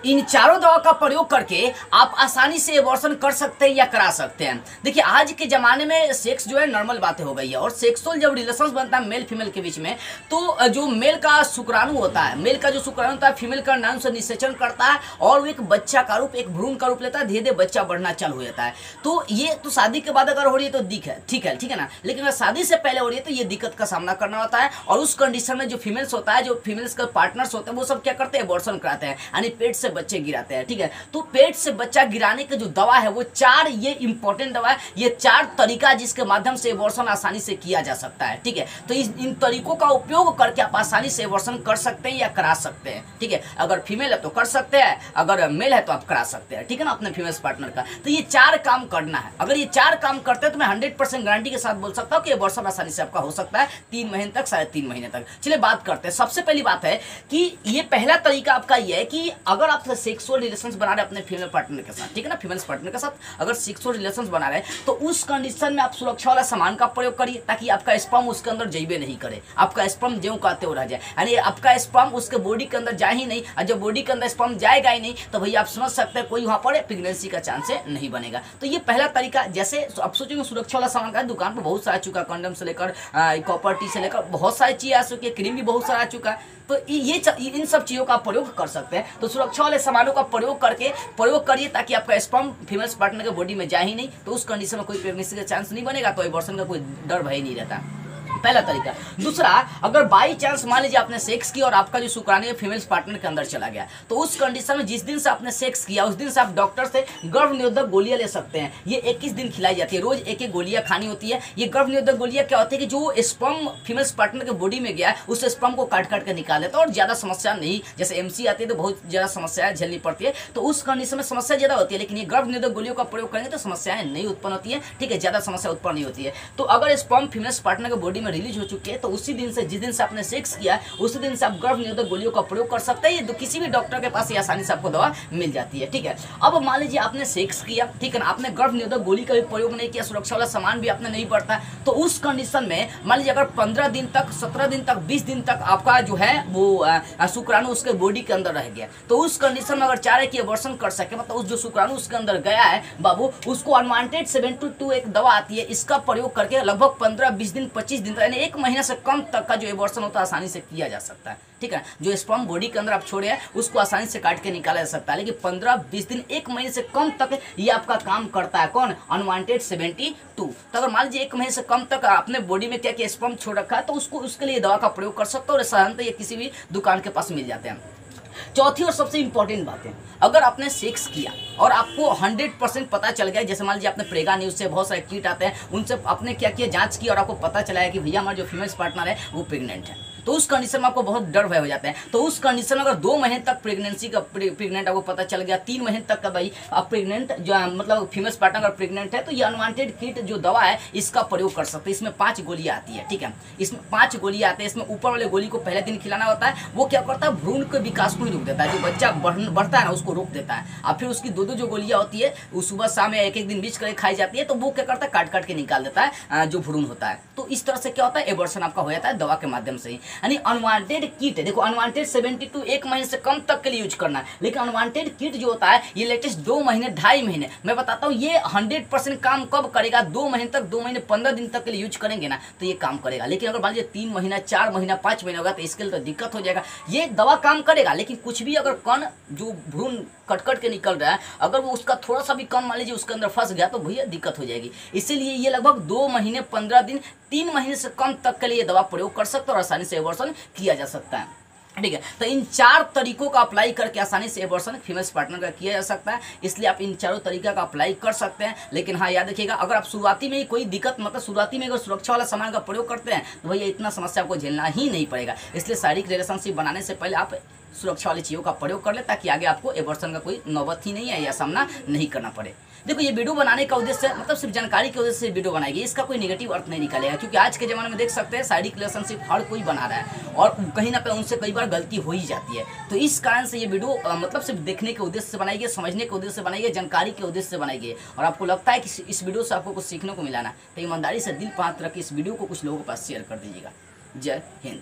इन चारों दवा का प्रयोग करके आप आसानी से एबॉर्शन कर सकते हैं या करा सकते हैं। देखिए आज के ज़माने में सेक्स जो है नॉर्मल बातें हो गई है, और सेक्सुअल जब रिलेशंस बनता है मेल फीमेल के बीच में, तो जो मेल का शुक्राणु होता है, मेल का जो शुक्राणु होता है फीमेल का नाम से निषेचन करता है और वो एक बच्चा का रूप, एक भ्रूण का रूप लेता है, धीरे धीरे बच्चा बढ़ना चालू हो जाता है। तो ये तो शादी के बाद अगर हो रही है तो ठीक है ना, लेकिन अगर शादी से पहले हो रही है तो ये दिक्कत का सामना करना होता है। और उस कंडीशन में जो फीमेल्स होता है, जो फीमेल्स का पार्टनर्स होते हैं, वो सब क्या करते हैं, एबॉर्शन कराते हैं, यानी पेट से बच्चे गिराते हैं। ठीक है, तो पेट से बच्चा गिराने की जो दवा है वो चार ये इंपॉर्टेंट दवा है, ये चार तरीका जिसके माध्यम से एबॉर्शन आसानी से किया जा सकता है। ठीक है, तो इन तरीकों का उपयोग करके आप आसानी से एबॉर्शन कर सकते हैं या करा सकते हैं। ठीक है, अगर फीमेल है तो कर सकते हैं, अगर मेल है तो आप करा सकते हैं। ठीक है ना, अपने फीमेल पार्टनर का। तो ये चार काम करना है, अगर ये चार काम करते हैं तो मैं 100% गारंटी के साथ बोल सकता हूँ कि एबॉर्शन आसानी से आपका हो सकता है 3 महीने तक, 3.5 महीने तक। चलिए बात करते हैं। सबसे पहली बात है कि ये पहला तरीका आपका ये है कि अगर आप सेक्सुअल रिलेशंस बना रहे हैं अपने फीमेल पार्टनर के साथ, ठीक है ना, फीमेल पार्टनर के साथ अगर सेक्सुअल रिलेशंस बना रहे हैं तो उस कंडीशन में आप सुरक्षा वाला सामान का प्रयोग करिए, ताकि आपका स्पर्म उसके अंदर जइबे नहीं करे, आपका स्पर्म ज्यों का त्यों रह जाए, यानी आपका स्पर्म उसके बॉडी के अंदर जाए ही नहीं। और जब बॉडी के अंदर स्पर्म जाएगा ही नहीं तो भैया आप समझ सकते हैं कोई वहां पर प्रेगनेंसी का चांस नहीं बनेगा। तो ये पहला तरीका। जैसे आप सोचेंगे सुरक्षा वाला सामान का दुकान पर बहुत सारा आ चुका, कंडम से लेकर कॉपर टी से लेकर बहुत सारी चीजें आ चुकी है, क्रीम भी बहुत सारा आ चुका है। तो इन सब चीजों का प्रयोग कर सकते हैं। तो सुरक्षा वाले सामानों का प्रयोग करिए ताकि आपका स्पर्म फीमेल पार्टनर के बॉडी में जाए ही नहीं, तो उस कंडीशन में कोई प्रेगनेंसी का चांस नहीं बनेगा, तो एबॉर्शन का कोई डर भय नहीं रहता। पहला तरीका। दूसरा, अगर बाई चांस मान लीजिए आपने सेक्स किया और आपका जो शुक्राणु है फीमेल पार्टनर के अंदर चला गया, तो उस कंडीशन में जिस दिन से आपने सेक्स किया उस दिन से आप डॉक्टर से गर्भ निरोधक गोलियां ले सकते हैं। ये 21 दिन खिलाई जाती है, रोज एक एक गोलियां खानी होती है। ये गर्भ निरोधक गोलियां क्या होती है कि जो स्पर्म फीमेल पार्टनर के बॉडी में गया उस स्पर्म को काट काट के निकाल देता है, और ज्यादा समस्या नहीं, जैसे एमसी आती है तो बहुत ज्यादा समस्या झेलनी पड़ती है, तो उस कंडीशन में समस्या ज्यादा होती है। लेकिन ये गर्भ निरोधक गोलियों का प्रयोग करेंगे तो समस्याएं नहीं उत्पन्न होती है। ठीक है, ज्यादा समस्या उत्पन्न नहीं होती है। तो अगर स्पर्म फीमेल पार्टनर के बॉडी में रिलीज हो चुकी है तो उसी दिन से, जिस दिन से आपने सेक्स किया उसी दिन से आप गर्भ निरोधक गोलियों का प्रयोग कर सकते हैं। ये किसी भी डॉक्टर के पास ये आसानी से आपको दवा मिल जाती है। ठीक है, अब मान लीजिए आपने सेक्स किया, ठीक है ना, आपने गर्भ निरोधक गोली का भी प्रयोग नहीं किया, सुरक्षा वाला सामान भी आपने नहीं बरता, तो उस कंडीशन में मान लीजिए अगर 15 दिन तक, 17 दिन तक, 20 दिन तक आपका जो है वो शुक्राणु उसके बॉडी के अंदर रह गया, तो उस कंडीशन में अगर चाह रहे कि एबॉर्शन कर सके, मतलब उस जो शुक्राणु उसके अंदर गया है बाबू, उसको अनवांटेड 722 एक दवा आती है, इसका प्रयोग करके लगभग 15-20 दिन, 25 दिन, यानी 1 महीने से कम तक का जो एबॉर्शन होता है आसानी से किया जा सकता है। ठीक है, जो स्पर्म बॉडी के अंदर आप छोड़े हैं उसको आसानी से काट के निकाला जा सकता है। लेकिन 15-20 दिन, 1 महीने से कम तक ये आपका काम करता है। कौन? अनवांटेड 72। तो अगर मान लीजिए 1 महीने से कम तक आपने बॉडी में क्या स्पर्म छोड़ रखा है तो उसको, उसके लिए दवा का प्रयोग कर सकते हो, और साधारणतः ये किसी भी दुकान के पास मिल जाते हैं। चौथी और सबसे इंपॉर्टेंट बात है, अगर आपने सेक्स किया और आपको 100% पता चल गया, जैसे मान लीजिए आपने प्रेगा न्यूज से बहुत सारे ट्वीट आते हैं, उनसे आपने क्या किया, जांच की और आपको पता चला है कि भैया हमारा जो फीमेल पार्टनर है वो प्रेग्नेंट है, तो उस कंडीशन में आपको बहुत डर भय हो जाता है। तो उस कंडीशन में अगर 2 महीने तक प्रेगनेंसी का प्रेग्नेंट आपको पता चल गया, 3 महीने तक का भाई आप प्रेग्नेंट, जो मतलब फीमेल पार्टनर अगर प्रेग्नेंट है, तो ये अनवांटेड किट जो दवा है इसका प्रयोग कर सकते हैं। इसमें 5 गोलियां आती है। ठीक है, इसमें 5 गोलियां आती है। इसमें ऊपर वाले गोली को पहले दिन खिलाना होता है, वो क्या करता है, भ्रूण के विकास को ही रोक देता है, जो बच्चा बढ़ता है ना उसको रोक देता है। और फिर उसकी 2-2 जो गोलियां होती है वो सुबह शाम या एक दिन बीच करके खाई जाती है, तो वो क्या करता है, काट काट के निकाल देता है जो भ्रूण होता है। तो इस तरह से क्या होता है, एबॉर्शन आपका हो जाता है दवा के माध्यम से ही। यानी अनवांटेड किट है, देखो अनवांटेड 72 1 महीने से कम तक के लिए यूज करना है, लेकिन अनवांटेड किट जो होता है ये लेटेस्ट 2 महीने, 2.5 महीने, मैं बताता हूँ ये 100% काम कब करेगा, 2 महीने तक, 2 महीने 15 दिन तक के लिए यूज करेंगे ना तो ये काम करेगा। लेकिन अगर मान लीजिए 3 महीना, 4 महीना, 5 महीना होगा तो इसके लिए तो दिक्कत हो जाएगा। ये दवा काम करेगा, लेकिन कुछ भी अगर कण जो भ्रूण कट के निकल रहा है, अगर वो उसका थोड़ा सा भी कम मान लीजिए उसके अंदर फंस गया तो भैया दिक्कत हो जाएगी। इसीलिए ये लगभग 2 महीने 15 दिन, 3 महीने से कम तक के लिए दवा प्रयोग कर सकते हैं और आसानी से एबॉर्शन किया जा सकता है। ठीक है, तो इन 4 तरीकों का अप्लाई करके आसानी से एबॉर्शन फीमेल पार्टनर का किया जा सकता है। इसलिए आप इन चारों तरीका का अप्लाई कर सकते हैं। लेकिन हाँ याद रखिएगा, अगर आप शुरुआती में ही कोई दिक्कत, मतलब शुरुआती में अगर सुरक्षा वाला सामान का प्रयोग करते हैं तो भैया इतना समस्या आपको झेलना ही नहीं पड़ेगा। इसलिए शारीरिक रिलेशनशिप बनाने से पहले आप सुरक्षा वाली चीज़ों का प्रयोग कर ले, ताकि आगे आपको एबॉर्शन का कोई नौबत ही नहीं है या सामना नहीं करना पड़े। देखो ये वीडियो बनाने का उद्देश्य मतलब सिर्फ जानकारी के उद्देश्य से वीडियो बनाई गई, इसका कोई नेगेटिव अर्थ नहीं निकालेगा, क्योंकि आज के ज़माने में देख सकते हैं शारीरिक रिलेशनशिप हर कोई बना रहा है और कहीं ना कहीं उनसे कई बार गलती हो ही जाती है। तो इस कारण से ये वीडियो मतलब सिर्फ देखने के उद्देश्य से बनाई गई, समझने के उद्देश्य से बनाई गई, जानकारी के उद्देश्य से बनाई गई। और आपको लगता है कि इस वीडियो से आपको कुछ सीखने को मिला ना, तो ईमानदारी से दिल पर हाथ रख के इस वीडियो को कुछ लोगों के पास शेयर कर दीजिएगा। जय हिंद।